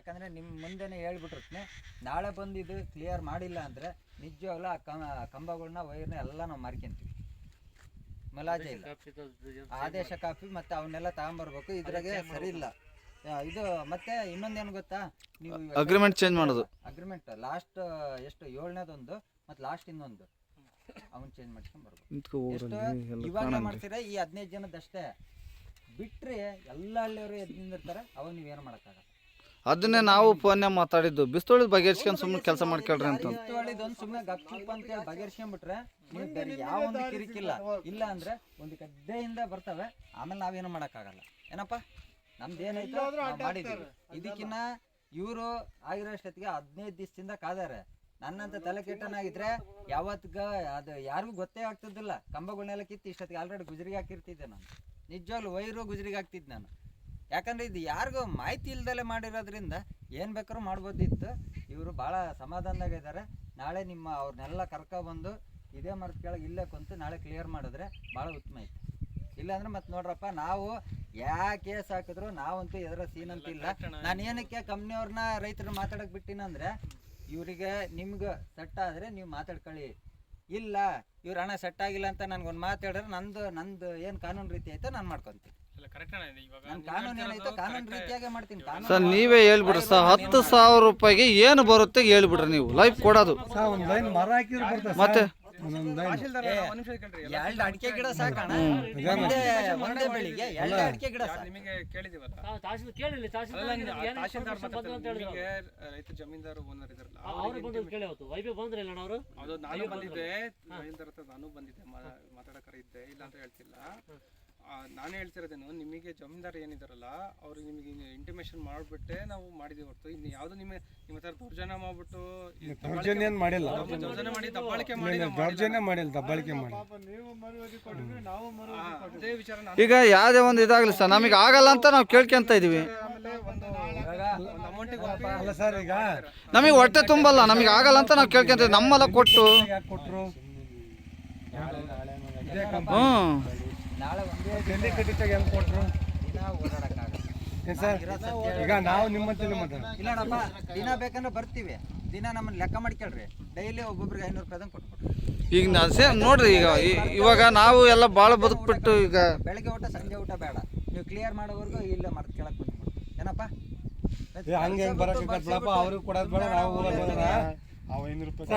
ಯಾಕಂದರೆ ನಿಮ್ಮ ಮುಂದೆನೇ ಹೇಳ್ಬಿಟ್ಟಿರ್ತೀನಿ, ನಾಳೆ ಬಂದು ಇದು ಕ್ಲಿಯರ್ ಮಾಡಿಲ್ಲ ಅಂದರೆ ನಿಜವಾಗ್ಲೂ ಆ ಕಂಬಗಳನ್ನ ವೈರ್ನ ಎಲ್ಲ ನಾವು ಮಾರ್ಕೊಂತೀವಿ. ಮುಲಾಜೆ ಇಲ್ಲ. ಆದೇಶ ಕಾಪಿ ಮತ್ತು ಅವನ್ನೆಲ್ಲ ತಗೊಂಬರ್ಬೇಕು. ಇದ್ರಾಗೆ ಸರಿ ಇಲ್ಲ ಇದು. ಮತ್ತೆ ಇನ್ನೊಂದೇನು ಗೊತ್ತಾ, ನೀವು ಅಗ್ರಿಮೆಂಟ್ ಚೇಂಜ್ ಮಾಡೋದು. ಅಗ್ರಿಮೆಂಟ್ ಲಾಸ್ಟ್ ಎಷ್ಟು 7ನೇದೊಂದು ಮತ್ತು ಲಾಸ್ಟ್ ಇನ್ನೊಂದು ಅವನ್ ಚೇಂಜ್ ಮಾಡ್ಕೊಂಡು ಬರ್ಬೇಕು. ಎಷ್ಟು ಇವಾಗಲೇ ಮಾಡ್ತೀರಾ ಈ 15 ಜನದಷ್ಟೇ, ಬಿಟ್ರೆ ಎಲ್ಲ ಹಳ್ಳಿಯವರು ಎದ್ದು ನಿಂದಿರ್ತಾರೆ. ಅವಾಗ ನೀವೇನು ಮಾಡೋಕ್ಕಾಗಲ್ಲ. ಅದನ್ನೇ ನಾವು ಫೋನ್ಯಾಗ ಮಾತಾಡಿದ್ದು, ಬಿಸ್ತೋಳಿದ್ ಬಗೆಹರಿಸ್ಕೊಂಡು ಸುಮ್ಮನೆ ಕೆಲಸ ಮಾಡ್ಕೊಳ್ರಿ ಅಂತ. ಬಿಸ್ತೋಳಿದೊಂದು ಸುಮ್ಮನೆ ಗಪ್ಚುಪ್ ಅಂತ ಬಗೆಹರಿಸ್ಕೊಂಡ್ಬಿಟ್ರೆ ನೀವು ಬೇರೆ ಯಾವ ಒಂದು ಕಿರಿಕಿಲ್ಲ. ಇಲ್ಲ ಅಂದ್ರೆ ಒಂದು ಗದ್ದೆಯಿಂದ ಬರ್ತವೆ, ಆಮೇಲೆ ನಾವೇನು ಮಾಡೋಕ್ಕಾಗಲ್ಲ. ಏನಪ್ಪ, ನಮ್ದು ಏನಾಯ್ತು ಮಾಡಿದ್ದೀವಿ. ಇದಕ್ಕಿನ್ನ ಇವರು ಆಗಿರೋಷ್ಟೊತ್ತಿಗೆ 15 ದಿವಸದಿಂದ ಕಾದಾರೆ. ನನ್ನಂತ ತಲೆ ಕೆಟ್ಟನಾಗಿದ್ರೆ ಯಾವತ್ತಿಗ ಅದು ಯಾರಿಗೂ ಗೊತ್ತೇ ಆಗ್ತಿದ್ದಿಲ್ಲ. ಕಂಬಗಳನ್ನೆಲ್ಲ ಕಿತ್ತು ಇಷ್ಟೊತ್ತಿಗೆ ಆಲ್ರೆಡಿ ಗುಜರಿಗೆ ಹಾಕಿರ್ತಿದ್ದೆ ನಾನು. ನಿಜವಾಗ್ಲೂ ವೈರು ಗುಜರಿಗೆ ಹಾಕ್ತಿದ್ದೆ ನಾನು. ಯಾಕಂದರೆ ಇದು ಯಾರಿಗೂ ಮಾಹಿತಿ ಇಲ್ದಲೆ ಮಾಡಿರೋದ್ರಿಂದ ಏನು ಬೇಕಾದ್ರೂ ಮಾಡ್ಬೋದಿತ್ತು. ಇವರು ಭಾಳ ಸಮಾಧಾನದಾಗಿದ್ದಾರೆ. ನಾಳೆ ಅವ್ರನ್ನೆಲ್ಲ ಕರ್ಕೊಬಂದು ಇದೇ ಮರದ ಕೆಳಗೆ ಇಲ್ಲೇ ಕುಂತು ನಾಳೆ ಕ್ಲಿಯರ್ ಮಾಡಿದ್ರೆ ಭಾಳ ಉತ್ತಮ ಇತ್ತು. ಇಲ್ಲಾಂದ್ರೆ ಮತ್ತೆ ನೋಡ್ರಪ್ಪ, ನಾವು ಯಾ ಕೇಸ್ ಹಾಕಿದ್ರು ನಾವಂತೂ ಎದುರ ಸೀನ್ ಅಂತ ಇಲ್ಲ. ನಾನು ಏನಕ್ಕೆ ಕಂಪ್ನಿಯವ್ರನ್ನ ರೈತರು ಮಾತಾಡೋಕೆ ಬಿಟ್ಟಿನಂದ್ರೆ, ಇವರಿಗೆ ನಿಮ್ಗೆ ಸೆಟ್ ಆದರೆ ನೀವು ಮಾತಾಡ್ಕೊಳ್ಳಿ, ಇಲ್ಲ ಇವ್ರ ಹಣ ಸೆಟ್ ಆಗಿಲ್ಲ ಅಂತ ನನಗೊಂದು ಮಾತಾಡಿದ್ರೆ ನಂದು ಏನು ಕಾನೂನು ರೀತಿ ಆಯ್ತೋ ನಾನು ಮಾಡ್ಕೊತೀನಿ. ನಾನು ಕಾನೂನು ಏನಾಯ್ತು ಕಾನೂನು ರೀತಿಯಾಗೆ ಮಾಡ್ತೀನಿ. ಸರ್ ನೀವೇ ಹೇಳ್ಬಿಡ್ರಿ ಸರ್, 10,000 ರೂಪಾಯಿಗೆ ಏನು ಬರುತ್ತೆ ಹೇಳ್ಬಿಡ್ರಿ. ನೀವು ಲೈಫ್ ಕೊಡೋದು ಮತ್ತೆ ಎರಡು ಅಡಿಕೆ ಗಿಡ ಸಾಕಣ, ಒಂದೇ ಬೆಳಿಗ್ಗೆ 2 ಅಡಿಕೆ ಗಿಡ ನಿಮಗೆ ಕೇಳಿದಿವಲ್ಲ. ರೈತ ಜಮೀನ್ದಾರು ಓನರ್ ಇದಾರಲ್ಲ, ಅದು ನಾನು ಬಂದಿದ್ದೆ, ನಾನು ಬಂದಿದ್ದೆ, ಮಾತಾಡಕರ ಇದ್ದೆ, ಇಲ್ಲ ಅಂತ ಹೇಳ್ತಿಲ್ಲ. ನಾನೇ ಹೇಳ್ತಿರೋದೇನು, ನಿಮಗೆ ಜಮೀನ್ದಾರ್ ಏನಿದಾರಲ್ಲ ಅವ್ರಿಗೆ ನಿಮಗೆ ಇಂಟಿಮೇಷನ್ ಮಾಡಿಬಿಟ್ಟೆ ನಾವು ಮಾಡಿದೀವಿ ಹೊರತು ಇನ್ನು ಯಾವುದು ನಿಮ್ಮ ಹತ್ರ ದೌರ್ಜನ್ಯ ಮಾಡ್ಬಿಟ್ಟು ದೌರ್ಜನ್ಯ ಮಾಡಿಲ್ಲ, ದೌರ್ಜನ್ಯ ಮಾಡಿ ದಬ್ಬಾಳಿಕೆ ಮಾಡಿಲ್ಲ, ದಬ್ಬಾಳಿಕೆ ಮಾಡಿ. ಅದೇ ವಿಚಾರ ಈಗ ಯಾವುದೇ ಒಂದು ಇದಾಗಲಿ ಸರ್, ನಮಗೆ ಆಗಲ್ಲ ಅಂತ ನಾವು ಕೇಳ್ಕೊಂತ ಇದೀವಿ. ಅಲ್ಲ ಸರ್, ಈಗ ನಮಗೆ ಹೊಟ್ಟೆ ತುಂಬಲ್ಲ, ನಮಗೆ ಆಗಲ್ಲ ಅಂತ ನಾವು ಕೇಳ್ಕೊಂತ ಇದೀವಿ. ನಮ್ಮೆಲ್ಲ ಕೊಟ್ಟು ಕೊಟ್ಟರು ನಾಳೆ ಡೆಲ್ಲಿ ಕಟ್ಟಿತಾಗ ಹೆಂಗೆ ಕೊಟ್ಟರು ಸರ್? ಈಗ ನಾವು ನಿಮ್ಮಂತಲ್ಲಿ ಇಲ್ಲಪ್ಪ, ದಿನ ಬೇಕಂದ್ರೆ ಬರ್ತೀವಿ, ದಿನ ನಮ್ಮನ್ನು ಲೆಕ್ಕ ಮಾಡ್ಕೊಳ್ರಿ. ಡೈಲಿ ಒಬ್ಬೊಬ್ರಿಗೆ 500 ರೂಪಾಯಿ ಕೊಟ್ಬಿಟ್ರು. ಈಗ ಸೇಮ್ ನೋಡ್ರಿ, ಇವಾಗ ನಾವು ಎಲ್ಲ ಭಾಳ ಬದುಕ್ಬಿಟ್ಟು ಈಗ ಬೆಳಗ್ಗೆ ಊಟ ಸಂಜೆ ಊಟ ಬೇಡ, ನೀವು ಕ್ಲಿಯರ್ ಮಾಡೋವರೆಗೂ ಇಲ್ಲ ಮರದ ಕೆಳಗೆ ಬಂದ್ಬಿಟ್ಟು. ಏನಪ್ಪ ಹಂಗೆ ಹೆಂಗೆ ಬರೋಕೆ ಅವ್ರಿಗೆ ಕೊಡೋದು ಬೇಡ, ನಾವು 500 ರೂಪಾಯಿ